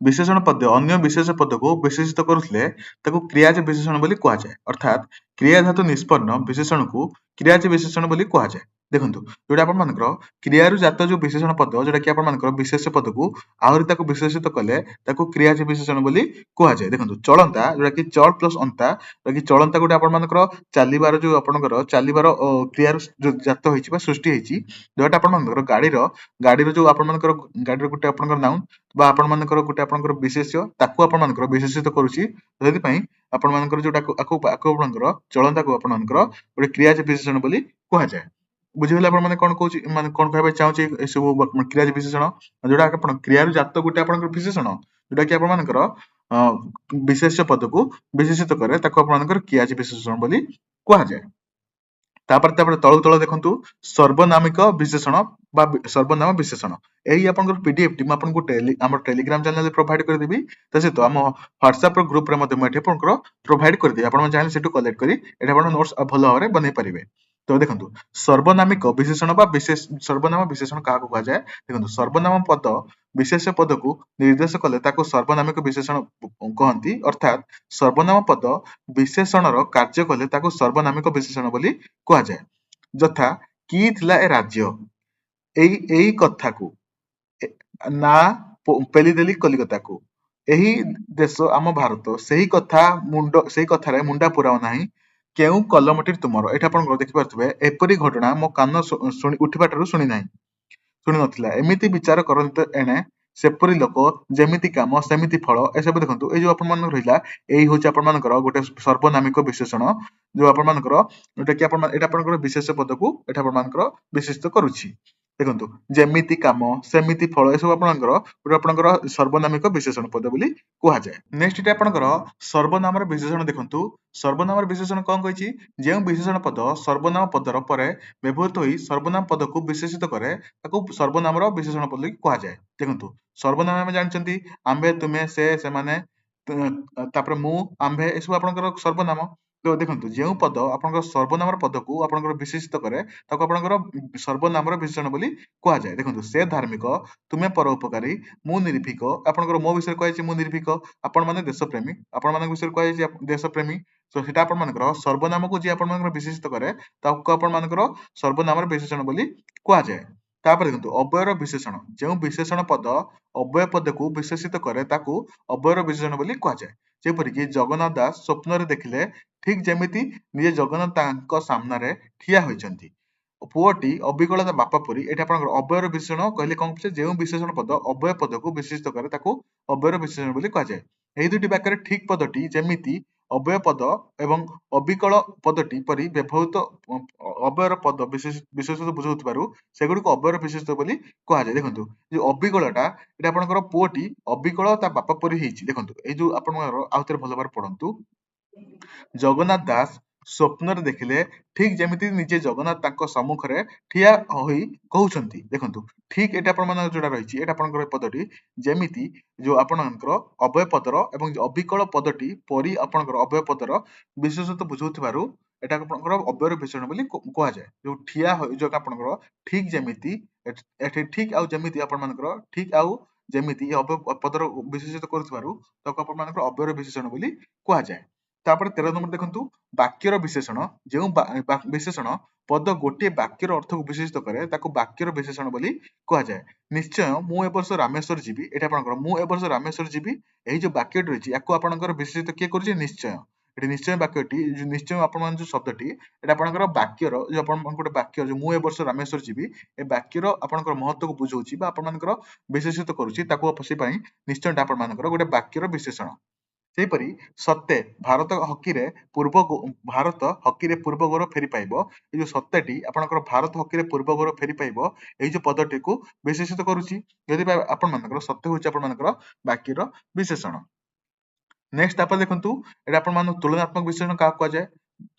ବିଶେଷଣ ପଦ ଅନ୍ୟ ବିଶେଷ ପଦକୁ ବିଶେଷିତ କରୁଥିଲେ ତାକୁ କ୍ରିୟାଜ ବିଶେଷଣ ବୋଲି କୁହାଯାଏ। ଅର୍ଥାତ୍ କ୍ରିୟା ଧାତୁ ନିଷ୍ପନ୍ନ ବିଶେଷଣକୁ କ୍ରିୟାଜ ବିଶେଷଣ ବୋଲି କୁହାଯାଏ। ଦେଖନ୍ତୁ, ଯୋଉଟା ଆପଣମାନଙ୍କର କ୍ରିୟାରୁ ଜାତ ଯୋଉ ବିଶେଷଣ ପଦ, ଯୋଉଟା କି ଆପଣମାନଙ୍କର ବିଶେଷ ପଦକୁ ଆହୁରି ତାକୁ ବିଶେଷିତ କଲେ ତାକୁ କ୍ରିୟାଜ ବିଶେଷଣ ବୋଲି କୁହାଯାଏ। ଦେଖନ୍ତୁ, ଚଳନ୍ତା, ଯୋଉଟା କି ଚଳ ପ୍ଲସ ଅନ୍ତା, କି ଚଳନ୍ତା ଗୋଟେ ଆପଣମାନଙ୍କର ଚାଲିବାର ଯୋଉ ଆପଣଙ୍କର ଚାଲିବାର କ୍ରିୟାରୁ ଜାତ ହେଇଛି ବା ସୃଷ୍ଟି ହେଇଛି, ଯୋଉଟା ଆପଣମାନଙ୍କର ଗାଡିର ଯୋଉ ଆପଣମାନଙ୍କର ଗାଡିର ଗୋଟେ ଆପଣଙ୍କର ନାଉନ ବା ଆପଣମାନଙ୍କର ଗୋଟେ ଆପଣଙ୍କର ବିଶେଷ୍ୟ, ତାକୁ ଆପଣମାନଙ୍କର ବିଶେଷିତ କରୁଛି। ସେଥିପାଇଁ ଆପଣମାନଙ୍କର ଯୋଉଟା ଆକୁ ଆପଣଙ୍କର ଚଳନ୍ତାକୁ ଆପଣମାନଙ୍କର ଗୋଟେ କ୍ରିୟାଜ ବିଶେଷଣ ବୋଲି କୁହାଯାଏ। ବୁଝିଗଲେ ଆପଣ ମାନେ କଣ କହୁଛି, ମାନେ କଣ କହିବା ଚାହୁଁଛି ଏସବୁ କ୍ରିୟାଜ ବିଶେଷଣ, ଯୋଉଟା ଆପଣ କ୍ରିୟାରୁ ଜାତ ଗୋଟେ ଆପଣଙ୍କର ବିଶେଷଣ, ଯୋଉଟା କି ଆପଣମାନଙ୍କର ବିଶେଷ୍ୟ ପଦକୁ ବିଶେଷିତ କରେ, ତାକୁ ଆପଣମାନଙ୍କର କ୍ରିୟାଜ ବିଶେଷଣ ବୋଲି କୁହାଯାଏ। ତାପରେ ତଳକୁ ଦେଖନ୍ତୁ, ସର୍ବନାମିକ ବିଶେଷଣ ବା ସର୍ବନାମ ବିଶେଷଣ। ଏହି ଆପଣଙ୍କର PDF ଟି ମୁଁ ଆପଣଙ୍କୁ ଆମର ଟେଲିଗ୍ରାମ ଚ୍ୟାନେଲରେ ପ୍ରୋଭାଇଡ କରିଦେବି। ତା ସହିତ ଆମ ହ୍ୱାଟ୍ସଆପ ଗ୍ରୁପରେ ମଧ୍ୟ ମୁଁ ଏଠି ଆପଣଙ୍କର ପ୍ରୋଭାଇଡ କରିଦେବି। ଆପଣ ଚାହିଁଲେ ସେଠୁ କଲେକ୍ଟ କରି ଏଠି ଆପଣ ନୋଟ୍ସ ଭଲ ଭାବରେ ବନେଇ ପାରିବେ। ତ ଦେଖନ୍ତୁ, ସର୍ବନାମିକ ବିଶେଷଣ ବା ସର୍ବନାମ ବିଶେଷଣ କାହାକୁ କୁହାଯାଏ? ଦେଖନ୍ତୁ, ସର୍ବନାମ ପଦ ବିଶେଷ ପଦକୁ ନିର୍ଦ୍ଦେଶ କଲେ ତାକୁ ସର୍ବନାମିକ ବିଶେଷଣ କହନ୍ତି। ଅର୍ଥାତ୍ ସର୍ବନାମ ପଦ ବିଶେଷଣର କାର୍ଯ୍ୟ କଲେ ତାକୁ ସର୍ବନାମିକ ବିଶେଷଣ ବୋଲି କୁହାଯାଏ। ଯଥା, କି ଥିଲା ଏ ରାଜ୍ୟ, ଏଇ କଥାକୁ, ନା ପେଲିଦେଲି କଲିକତାକୁ, ଏହି ଦେଶ ଆମ ଭାରତ, ସେଇ କଥାରେ ମୁଣ୍ଡା ପୁରାଅ ନାହିଁ, କେଉଁ କଲମଟି ତୁମର? ଏଇଟା ଆପଣ ଦେଖିପାରୁଥିବେ ଏପରି ଘଟଣା ମୋ କାନ ଉଠିବା ଠାରୁ ଶୁଣି ନାହିଁ ଶୁଣି ନଥିଲା। ଏମିତି ବିଚାର କରନ୍ତି ଏଣେ ସେପରି ଲୋକ ଯେମିତି କାମ ସେମିତି ଫଳ। ଏସବୁ ଦେଖନ୍ତୁ ଏଇ ଯୋଉ ଆପଣମାନଙ୍କର ରହିଲା ଏଇ ହଉଛି ଆପଣମାନଙ୍କର ଗୋଟେ ସର୍ବନାମିକ ବିଶେଷଣ ଯୋଉ ଆପଣମାନଙ୍କର ଯୋଉଟା କି ଏଇଟା ଆପଣଙ୍କର ବିଶେଷ ପଦକୁ ଏଇଟା ଆପଣମାନଙ୍କର ବିଶେଷିତ କରୁଛି। ଦେଖନ୍ତୁ ଯେମିତି କାମ ସେମିତି ଫଳ ଏସବୁ ଆପଣଙ୍କର ସର୍ବନାମିକ ବିଶେଷଣ ପଦ ବୋଲି କୁହାଯାଏ। ନେକ୍ସଟ ଏଟା ଆପଣଙ୍କର ସର୍ବନାମର ବିଶେଷଣ ଦେଖନ୍ତୁ। ସର୍ବନାମର ବିଶେଷଣ କଣ କହିଛି? ଯେଉଁ ବିଶେଷଣ ପଦ ସର୍ବନାମ ପଦର ପରେ ବ୍ୟବହୃତ ହୋଇ ସର୍ବନାମ ପଦକୁ ବିଶେଷିତ କରେ ତାକୁ ସର୍ବନାମର ବିଶେଷଣ ପଦ କୁହାଯାଏ। ଦେଖନ୍ତୁ ସର୍ବନାମ ଆମେ ଜାଣିଛନ୍ତି ଆମ୍ଭେ, ତୁମେ, ସେ, ସେମାନେ, ତାପରେ ମୁଁ, ଆମ୍ଭେ ଏସବୁ ଆପଣଙ୍କର ସର୍ବନାମ। ତ ଦେଖନ୍ତୁ ଯେଉଁ ପଦ ଆପଣଙ୍କର ସର୍ବନାମର ପଦକୁ ଆପଣଙ୍କର ବିଶେଷିତ କରେ ତାକୁ ଆପଣଙ୍କର ସର୍ବନାମର ବିଶେଷଣ ବୋଲି କୁହାଯାଏ। ଦେଖନ୍ତୁ ସେ ଧାର୍ମିକ, ତୁମେ ପରୋପକାରୀ, ମୁଁ ନିର୍ଭୀକ। ଆପଣଙ୍କର ମୋ ବିଷୟରେ କୁହାଯାଇଛି ମୁଁ ନିର୍ଭୀକ, ଆପଣ ମାନେ ଦେଶପ୍ରେମୀ, ଆପଣମାନଙ୍କ ବିଷୟରେ କୁହାଯାଇଛି ଦେଶପ୍ରେମୀ। ତ ସେଟା ଆପଣମାନଙ୍କର ସର୍ବନାମକୁ ଯିଏ ଆପଣମାନଙ୍କର ବିଶେଷିତ କରେ ତାକୁ ଆପଣମାନଙ୍କର ସର୍ବନାମର ବିଶେଷଣ ବୋଲି କୁହାଯାଏ। ତାପରେ ଦେଖନ୍ତୁ ଅବୟର ବିଶେଷଣ। ଯେଉଁ ବିଶେଷଣ ପଦ ଅବୟ ପଦକୁ ବିଶେଷିତ କରେ ତାକୁ ଅବୟର ବିଶେଷଣ ବୋଲି କୁହାଯାଏ। ଯେପରିକି ଜଗନ୍ନାଥ ଦାସ ସ୍ୱପ୍ନରେ ଦେଖିଲେ ଠିକ ଯେମିତି ନିଜେ ଜଗନ୍ନାଥ ତାଙ୍କ ସାମ୍ନାରେ ଠିଆ ହୋଇଛନ୍ତି। ପୁଅଟି ଅବିକଳ ତା ବାପା ପରି। ଏଠି ଆପଣଙ୍କର ଅବୟର ବିଶେଷଣ କହିଲେ କଣ ବୁଝେ? ଯେଉଁ ବିଶେଷଣ ପଦ ଅବୟ ପଦକୁ ବିଶେଷିତ କରେ ତାକୁ ଅବୟର ବିଶେଷଣ ବୋଲି କୁହାଯାଏ। ଏହି ଦୁଇଟି ବାକ୍ୟରେ ଠିକ ପଦଟି ଯେମିତି ଅବୟ ପଦ ଏବଂ ଅବିକଳ ପଦଟି ପରି ବ୍ୟବହୃତ ଅବୟର ପଦ ବିଶେଷିତ ବୁଝାଉଥିବାରୁ ସେଗୁଡିକୁ ଅବୟର ବିଶେଷିତ ବୋଲି କୁହାଯାଏ। ଦେଖନ୍ତୁ ଯୋଉ ଅବିକଳଟା ଏଟା ଆପଣଙ୍କର ପୁଅଟି ଅବିକଳ ତା ବାପା ପରି ହେଇଛି। ଦେଖନ୍ତୁ ଏଇ ଯୋଉ ଆପଣଙ୍କର ଆଉଥରେ ଭଲ ଭାବରେ ପଢନ୍ତୁ। ଜଗନ୍ନାଥ ଦାସ ସ୍ୱପ୍ନରେ ଦେଖିଲେ ଠିକ ଯେମିତି ନିଜେ ଜଗନ୍ନାଥ ତାଙ୍କ ସମ୍ମୁଖରେ ଠିଆ ହୋଇ କହୁଛନ୍ତି। ଦେଖନ୍ତୁ ଠିକ ଏଟା ଆପଣମାନଙ୍କର ଯୋଉଟା ରହିଛି ଏଟା ଆପଣଙ୍କର ପଦଟି ଯେମିତି ଯୋଉ ଆପଣଙ୍କର ଅବୟ ପଦର ଏବଂ ଅବିକଳ ପଦଟି ପରି ଆପଣଙ୍କର ଅବୟ ପଦର ବିଶେଷତ୍ୱ ବୁଝାଉଥିବାରୁ ଏଟା ଆପଣଙ୍କର ଅବୟର ବିଶେଷଣ ବୋଲି କୁହାଯାଏ। ଯୋଉ ଠିଆ ଯୋଉଟା ଆପଣଙ୍କର ଠିକ ଯେମିତି ଏଠି ଠିକ ଆଉ ଯେମିତି ଆପଣମାନଙ୍କର ଠିକ ଆଉ ଯେମିତି ଅବୟ ପଦର ବିଶେଷିତ କରୁଥିବାରୁ ତାକୁ ଆପଣମାନଙ୍କର ଅବୟର ବିଶେଷଣ ବୋଲି କୁହାଯାଏ। ତାପରେ 13 ନମ୍ବର ଦେଖନ୍ତୁ ବାକ୍ୟର ବିଶେଷଣ। ଯେଉଁ ବିଶେଷଣ ପଦ ଗୋଟିଏ ବାକ୍ୟର ଅର୍ଥକୁ ବିଶେଷିତ କରେ ତାକୁ ବାକ୍ୟର ବିଶେଷଣ ବୋଲି କୁହାଯାଏ। ନିଶ୍ଚୟ ମୁଁ ଏ ବର୍ଷ ରାମେଶ୍ୱର ଯିବି। ଏଟା ଆପଣଙ୍କର ମୁଁ ଏ ବର୍ଷ ରାମେଶ୍ୱର ଯିବି ଏହି ଯୋଉ ବାକ୍ୟଟି ରହିଛି ୟାକୁ ଆପଣଙ୍କର ବିଶେଷିତ କିଏ କରୁଛି? ନିଶ୍ଚୟ। ଏଠି ନିଶ୍ଚୟ ବାକ୍ୟଟି ନିଶ୍ଚୟ ଆପଣମାନ ଯୋଉ ଶବ୍ଦଟି ଏଟା ଆପଣଙ୍କର ବାକ୍ୟର ଯୋଉ ଆପଣ ଗୋଟେ ବାକ୍ୟ ଯୋଉ ମୁଁ ଏ ବର୍ଷ ରାମେଶ୍ୱର ଯିବି ଏ ବାକ୍ୟର ଆପଣଙ୍କର ମହତ୍ୱକୁ ବୁଝଉଛି ବା ଆପଣମାନଙ୍କର ବିଶେଷିତ କରୁଛି ତାକୁ ପାଇଁ ନିଶ୍ଚୟଟା ଆପଣମାନଙ୍କର ଗୋଟେ ବାକ୍ୟର ବିଶେଷଣ। ସେହିପରି ସତେ ଭାରତ ହକିରେ ପୂର୍ବ ଗୌରବ ଫେରି ପାଇବ। ଏଇ ଯୋଉ ସତ୍ୟଟି ଆପଣଙ୍କର ଭାରତ ହକିରେ ପୂର୍ବ ଗୌରବ ଫେରି ପାଇବ ଏଇ ଯୋଉ ପଦଟିକୁ ବିଶେଷିତ କରୁଛି। ଯଦି ଆପଣମାନଙ୍କର ସତ୍ୟ ହଉଛି ଆପଣମାନଙ୍କର ବାକ୍ୟର ବିଶେଷଣ। ନେକ୍ସଟ ତାପରେ ଦେଖନ୍ତୁ ଏଟା ଆପଣମାନଙ୍କୁ ତୁଳନାତ୍ମକ ବିଶେଷଣ କାହାକୁ କୁହାଯାଏ?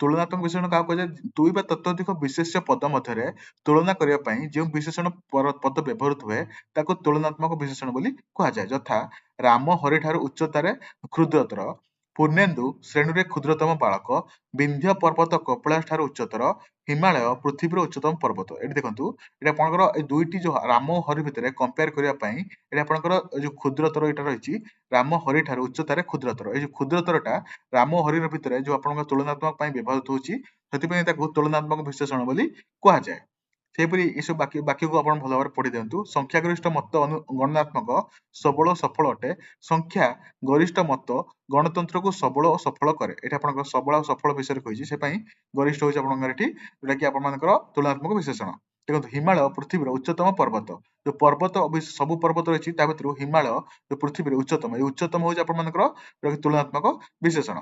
ତୁଳନାତ୍ମକ ବିଶେଷଣ କାହାକୁ କୁହାଯାଏ? ଦୁଇ ବା ତତୋଧିକ ବିଶେଷ୍ୟ ପଦ ମଧ୍ୟରେ ତୁଳନା କରିବା ପାଇଁ ଯେଉଁ ବିଶେଷଣ ପଦ ବ୍ୟବହୃତ ହୁଏ ତାକୁ ତୁଳନାତ୍ମକ ବିଶେଷଣ ବୋଲି କୁହାଯାଏ। ଯଥା ରାମ ହରିଠାରୁ ଉଚ୍ଚତାରେ କ୍ଷୁଦ୍ରତର, ପୂର୍ଣ୍ଣେନ୍ଦୁ ଶ୍ରେଣୀରେ କ୍ଷୁଦ୍ରତମ ବାଳକ, ବିନ୍ଧ୍ୟ ପର୍ବତ କପିଳାସ ଠାରୁ ଉଚ୍ଚତର, ହିମାଳୟ ପୃଥିବୀର ଉଚ୍ଚତମ ପର୍ବତ। ଏଠି ଦେଖନ୍ତୁ ଏଟା ଆପଣଙ୍କର ଏଇ ଦୁଇଟି ଯୋଉ ରାମ ଓ ହରି ଭିତରେ କମ୍ପେୟାର କରିବା ପାଇଁ ଏଟା ଆପଣଙ୍କର ଯୋଉ କ୍ଷୁଦ୍ରତର ଏଇଟା ରହିଛି ରାମ ହରି ଠାରୁ ଉଚ୍ଚତାରେ କ୍ଷୁଦ୍ରତର। ଏଇ ଯୋଉ କ୍ଷୁଦ୍ରତରଟା ରାମ ଓ ହରିର ଭିତରେ ଯୋଉ ଆପଣଙ୍କ ତୁଳନାତ୍ମକ ପାଇଁ ବ୍ୟବହୃତ ହଉଛି ସେଥିପାଇଁ ତାକୁ ତୁଳନାତ୍ମକ ବିଶେଷଣ ବୋଲି କୁହାଯାଏ। ସେହିପରି ଏସବୁ ବାକ୍ୟକୁ ଆପଣ ଭଲ ଭାବରେ ପଢି ଦିଅନ୍ତୁ। ସଂଖ୍ୟାଗରିଷ୍ଠ ମତ ଗଣନାତ୍ମକ ସବଳ ଓ ସଫଳ ଅଟେ। ସଂଖ୍ୟା ଗରିଷ୍ଠ ମତ ଗଣତନ୍ତ୍ରକୁ ସବଳ ଓ ସଫଳ କରେ। ଏଠି ଆପଣଙ୍କର ସବଳ ଆଉ ସଫଳ ବିଷୟରେ କହିଛି ସେ ପାଇଁ ଗରିଷ୍ଠ ହଉଛି ଆପଣଙ୍କର ଏଠି ଯୋଉଟା କି ଆପଣମାନଙ୍କର ତୁଳନାତ୍ମକ ବିଶେଷଣ। ଦେଖନ୍ତୁ ହିମାଳୟ ପୃଥିବୀର ଉଚ୍ଚତମ ପର୍ବତ। ଯୋଉ ପର୍ବତ ସବୁ ପର୍ବତ ରହିଛି ତା ଭିତରୁ ହିମାଳୟ ଯୋଉ ପୃଥିବୀରେ ଉଚ୍ଚତମ ଏଇ ଉଚ୍ଚତମ ହଉଛି ଆପଣମାନଙ୍କର ତୁଳନାତ୍ମକ ବିଶେଷଣ।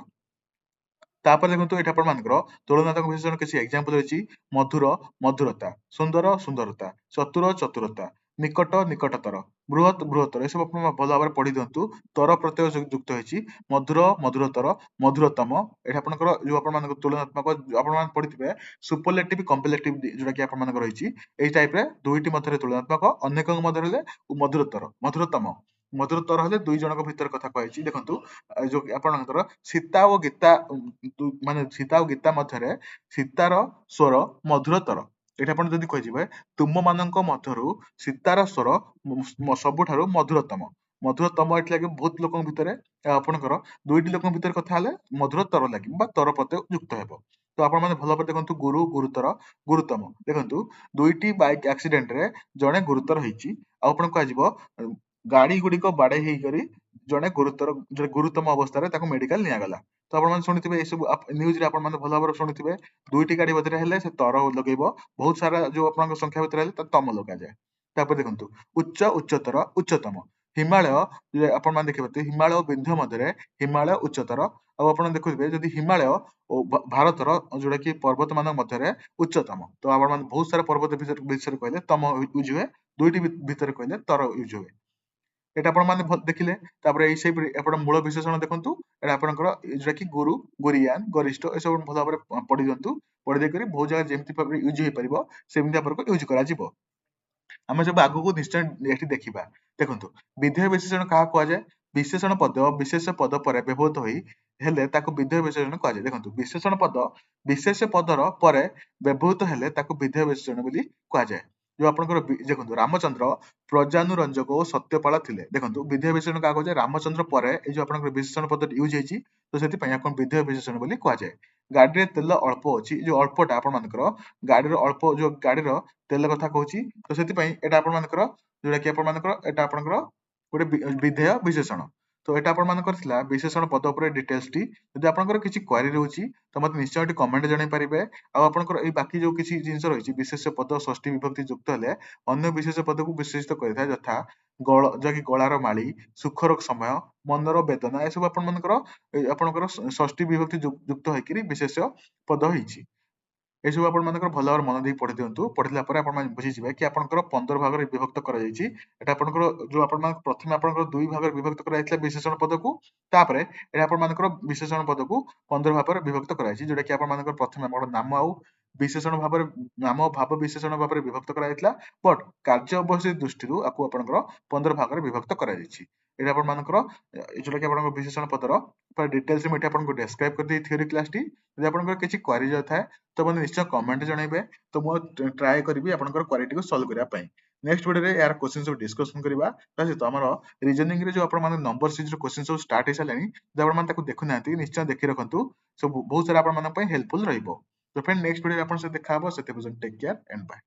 ତାପରେ ଦେଖନ୍ତୁ ଏଠି ଆପଣମାନଙ୍କର ତୁଳନାତ୍ମକ ବିଶେଷଣ କିଛି ଏକ୍ସାମ୍ପଲ ରହିଛି। ମଧୁର ମଧୁରତା, ସୁନ୍ଦର ସୁନ୍ଦରତା, ଚତୁର ଚତୁରତା, ନିକଟ ନିକଟତର, ବୃହତ ବୃହତ୍ତର ଏସବୁ ଆପଣ ଭଲ ଭାବରେ ପଢି ଦିଅନ୍ତୁ। ତର ପ୍ରତ୍ୟୟ ଯୁକ୍ତ ହେଇଛି। ମଧୁର ମଧୁରତର, ମଧୁରତମ ଏଠି ଆପଣଙ୍କର ଯୋଉ ଆପଣମାନଙ୍କ ତୁଳନାତ୍ମକ ଆପଣମାନେ ପଢିଥିବେ ସୁପରଲେଟିଭ କମ୍ପାରେଟିଭ ଯୋଉଟା କି ଆପଣମାନଙ୍କର ରହିଛି ଏଇ ଟାଇପରେ ଦୁଇଟି ମଧ୍ୟରେ ତୁଳନାତ୍ମକ ଅନେକଙ୍କ ମଧ୍ୟରେ ହେଲେ ମଧୁରତର ମଧୁରତମ ମଧୁରତର ହେଲେ ଦୁଇ ଜଣଙ୍କ ଭିତରେ କଥା କୁହାଯାଇଛି। ଦେଖନ୍ତୁ ଯୋଉ ଆପଣଙ୍କର ସୀତା ଓ ଗୀତା ମାନେ ସୀତା ଓ ଗୀତା ମଧ୍ୟରେ ସୀତାର ସ୍ୱର ମଧୁରତର। ଏଠି ଆପଣ ଯଦି କହିଯିବେ ତୁମ ମାନଙ୍କ ମଧ୍ୟରୁ ସୀତାର ସ୍ୱର ସବୁଠାରୁ ମଧୁରତମ। ମଧୁରତମ ଏଠି ଲାଗିବ ବହୁତ ଲୋକଙ୍କ ଭିତରେ ଆପଣଙ୍କର ଦୁଇଟି ଲୋକଙ୍କ ଭିତରେ କଥା ହେଲେ ମଧୁରତର ଲାଗିବ ବା ତର ପ୍ରତ୍ୟୟ ଯୁକ୍ତ ହେବ। ତ ଆପଣମାନେ ଭଲ ଭାବରେ ଦେଖନ୍ତୁ ଗୁରୁ ଗୁରୁତର ଗୁରୁତମ। ଦେଖନ୍ତୁ ଦୁଇଟି ବାଇକ ଆକ୍ସିଡେଣ୍ଟରେ ଜଣେ ଗୁରୁତର ହେଇଛି ଆଉ ଆପଣ କୁହାଯିବ ଗାଡି ଗୁଡିକ ବାଡେଇ ହେଇକରି ଜଣେ ଗୁରୁତମ ଅବସ୍ଥାରେ ତାକୁ ମେଡିକାଲ ନିଆଗଲା। ତ ଆପଣମାନେ ଶୁଣିଥିବେ ଏସବୁ ନ୍ୟୁଜରେ ଆପଣମାନେ ଭଲ ଭାବରେ ଶୁଣିଥିବେ, ଦୁଇଟି ଗାଡି ମଧ୍ୟରେ ହେଲେ ସେ ତର ଲଗେଇବ, ବହୁତ ସାରା ଯୋଉ ଆପଣଙ୍କ ସଂଖ୍ୟା ଭିତରେ ହେଲେ ତମ ଲଗାଯାଏ। ତାପରେ ଦେଖନ୍ତୁ ଉଚ୍ଚତର, ଉଚ୍ଚତମ। ହିମାଳୟ ଆପଣମାନେ ଦେଖିପାରୁଥିବେ ହିମାଳୟ ଓ ବିନ୍ଧ୍ୟ ମଧ୍ୟରେ ହିମାଳୟ ଉଚ୍ଚତର। ଆଉ ଆପଣ ଦେଖୁଥିବେ ଯଦି ହିମାଳୟ ଓ ଭାରତର ଯୋଉଟା କି ପର୍ବତ ମାନଙ୍କ ମଧ୍ୟରେ ଉଚ୍ଚତମ, ତ ଆପଣମାନେ ବହୁତ ସାରା ପର୍ବତ ବିଷୟରେ କହିଲେ ତମ ୟୁଜ ହୁଏ, ଦୁଇଟି ଭିତରେ କହିଲେ ତର ୟୁଜ ହୁଏ। এটা ଆପଣମାନେ ଦେଖିଲେ। ତାପରେ ଏଇ ସେଇପରି ଆପଣ ମୂଳ ବିଶେଷଣ ଦେଖନ୍ତୁ, ଏଟା ଆପଣଙ୍କର ଯୋଉଟା କି ଗୁରୁ, ଗୁରିଆନ, ଗରିଷ୍ଠ ଏସବୁ ଭଲ ଭାବରେ ପଢି ଦିଅନ୍ତୁ। ପଢି ଦେଇକରି ବହୁତ ଜାଗାରେ ଯେମିତି ଭାବରେ ୟୁଜ ହେଇପାରିବ ସେମିତି ଆପଣଙ୍କୁ ୟୁଜ କରାଯିବ। ଆମେ ଯେବେ ଆଗକୁ ନିଶ୍ଚୟ ଏଠି ଦେଖିବା। ଦେଖନ୍ତୁ ବିଧେୟ ବିଶେଷଣ କାହାକୁ କୁହାଯାଏ? ବିଶେଷଣ ପଦ ବିଶେଷ ପଦ ପରେ ବ୍ୟବହୃତ ହୋଇ ହେଲେ ତାକୁ ବିଧେୟ ବିଶେଷଣ କୁହାଯାଏ। ଦେଖନ୍ତୁ ବିଶେଷଣ ପଦ ବିଶେଷ ପଦର ପରେ ବ୍ୟବହୃତ ହେଲେ ତାକୁ ବିଧେୟ ବିଶେଷଣ ବୋଲି କୁହାଯାଏ। ଯୋଉ ଆପଣଙ୍କର ଦେଖନ୍ତୁ ରାମଚନ୍ଦ୍ର ପ୍ରଜାନୁରଞ୍ଜକ ଓ ସତ୍ୟପାଳ ଥିଲେ। ଦେଖନ୍ତୁ ବିଧେୟ ବିଶେଷଣ କାହାକୁ କୁହାଯାଏ? ରାମଚନ୍ଦ୍ର ପରେ ଏଇ ଯୋଉ ଆପଣଙ୍କର ବିଶେଷଣ ପଦଟି ୟୁଜ ହେଇଛି, ତ ସେଥିପାଇଁ ଆପଣ ବିଧେୟ ବିଶେଷଣ ବୋଲି କୁହାଯାଏ। ଗାଡିରେ ତେଲ ଅଳ୍ପ ଅଛି, ଯୋଉ ଅଳ୍ପଟା ଆପଣମାନଙ୍କର ଗାଡିର ଅଳ୍ପ, ଯୋଉ ଗାଡିର ତେଲ କଥା କହୁଛି, ତ ସେଥିପାଇଁ ଏଟା ଆପଣମାନଙ୍କର ଯୋଉଟା କି ଆପଣମାନଙ୍କର ଏଟା ଆପଣଙ୍କର ଗୋଟେ ବିଧେୟ ବିଶେଷଣ। ତ ଏଟା ଆପଣମାନଙ୍କର ଥିଲା ବିଶେଷଣ ପଦ ଉପରେ ଡିଟେଲ୍ସ ଟି। ଯଦି ଆପଣଙ୍କର କିଛି କ୍ୱାରି ରହୁଛି ତ ମତେ ନିଶ୍ଚୟ ଏଠି କମେଣ୍ଟ ଜଣେଇ ପାରିବେ। ଆଉ ଆପଣଙ୍କର ଏଇ ବାକି ଯୋଉ କିଛି ଜିନିଷ ରହିଛି ବିଶେଷ ପଦ ଷଷ୍ଠୀ ବିଭକ୍ତି ଯୁକ୍ତ ହେଲେ ଅନ୍ୟ ବିଶେଷ ପଦକୁ ବିଶେଷିତ କରିଥାଏ, ଯଥା ଯାହାକି ଗଳାର ମାଳି, ସୁଖର ସମୟ, ମନର ବେଦନା, ଏସବୁ ଆପଣଙ୍କର ଷଷ୍ଠୀ ବିଭକ୍ତି ଯୁକ୍ତ ହେଇକିରି ବିଶେଷ ପଦ ହେଇଛି। ଏସବୁ ଆପଣମାନଙ୍କର ଭଲ ଭାବରେ ମନ ଦେଇ ପଢି ଦିଅନ୍ତୁ। ପଢିଲା ପରେ ଆପଣମାନେ ବୁଝିଯିବେ କି ଆପଣଙ୍କର 15 ଭାଗରେ ବିଭକ୍ତ କରାଯାଇଛି। ଏଟା ଆପଣଙ୍କର ଯୋଉ ପ୍ରଥମେ ଆପଣଙ୍କର 2 ଭାଗରେ ବିଭକ୍ତ କରାଯାଇଥିଲା ବିଶେଷଣ ପଦକୁ, ତାପରେ ଏଟା ଆପଣମାନଙ୍କର ବିଶେଷଣ ପଦକୁ 15 ଭାଗରେ ବିଭକ୍ତ କରାଯାଇଛି, ଯୋଉଟା କି ଆପଣମାନଙ୍କର ପ୍ରଥମେ ଆମର ନାମ ଆଉ ବିଶେଷଣ ଭାବରେ ନାମ ଭାବ ବିଶେଷଣ ଭାବରେ ବିଭକ୍ତ କରାଯାଇଥିଲା, ବଟ୍ କାର୍ଯ୍ୟ ଅବସ୍ଥିତି ଦୃଷ୍ଟିରୁ ଆକୁ ଆପଣଙ୍କର 15 ଭାଗରେ ବିଭକ୍ତ କରାଯାଇଛି। ଏଟା ଆପଣମାନଙ୍କର ଯୋଉଟା କି ଆପଣଙ୍କ ବିଶେଷଣ ପଦର ଡିଟେଲ୍ସ ମୁଁ ଏଠି ଆପଣଙ୍କୁ ଡେସ୍କ୍ରାଇବ କରିଦେଇ ଥିଓରି କ୍ଲାସଟି। ଯଦି ଆପଣଙ୍କର କିଛି କ୍ୱାରି ଥାଏ ତ ମୋତେ ନିଶ୍ଚୟ କମେଣ୍ଟ ଜଣେଇବେ, ତ ମୁଁ ଟ୍ରାଏ କରିବି ଆପଣଙ୍କର କ୍ୱାରିଟିକୁ ସଲ୍ଭ କରିବା ପାଇଁ। ନେକ୍ସଟ ଭିଡିଓରେ ଏହାର କ୍ୱେଶ୍ଚିନ୍ ସବୁ ଡିସ୍କସନ କରିବା। ତା ସହିତ ଆମର ରିଜନିଂ ରେ ଯୋଉ ଆପଣମାନେ ନମ୍ବର ସିରିଜର କ୍ୱେଶ୍ଚିନ୍ ସବୁ ଷ୍ଟାର୍ଟ ହେଇସାରିଲାଣି, ଯଦି ଆପଣମାନେ ତାକୁ ଦେଖୁନାହାନ୍ତି ନିଶ୍ଚୟ ଦେଖି ରଖନ୍ତୁ, ସବୁ ବହୁତ ସାରା ଆପଣମାନଙ୍କ ପାଇଁ ହେଲ୍ପଫୁଲ ରହିବ। ତ ଫ୍ରେଣ୍ଡ ନେକ୍ସଟ ଭିଡିଓରେ ଆପଣଙ୍କ ସହିତ ଦେଖା ହବ। ସେଥି ପର୍ଯ୍ୟନ୍ତ ଟେକ୍ କେୟାର ଏଣ୍ଡ ବାଏ।